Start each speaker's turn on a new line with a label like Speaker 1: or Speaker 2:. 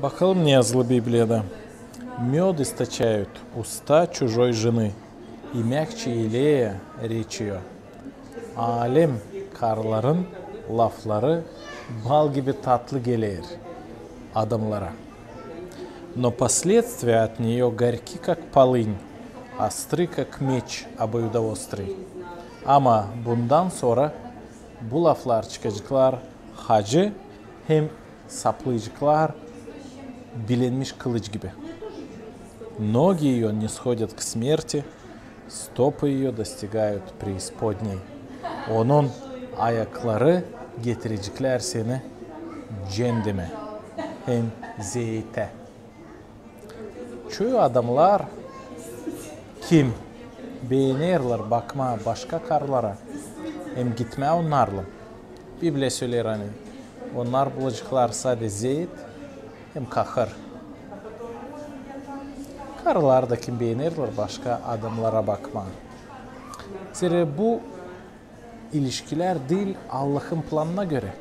Speaker 1: Bakalım ne yazılı Biblia'da. Мед источают уста чужой жены, и мягче елея речь ее. Alem karların lafları bal gibi tatlı gelir adamlara. Но последствия от нее горьки, как полынь, остры, как меч обоюдоострый. Ama bundan sonra bu laflar çıkacaklar hacı hem saplayıcıklar bilinmiş kılıç gibi. Ноги ее не сходят к смерти, stopы ее достигают преисподней. Onun ayakları getirecekler seni cehenneme hem zeyte. Çoğu adamlar kim beğenirler bakma başka karlara hem gitme onlarla. Biblia söyler hani onlar bulacaklar sadece zeyt hem kahır. Karılar da kim beğenirler başka adamlara bakma. Zira bu ilişkiler değil Allah'ın planına göre.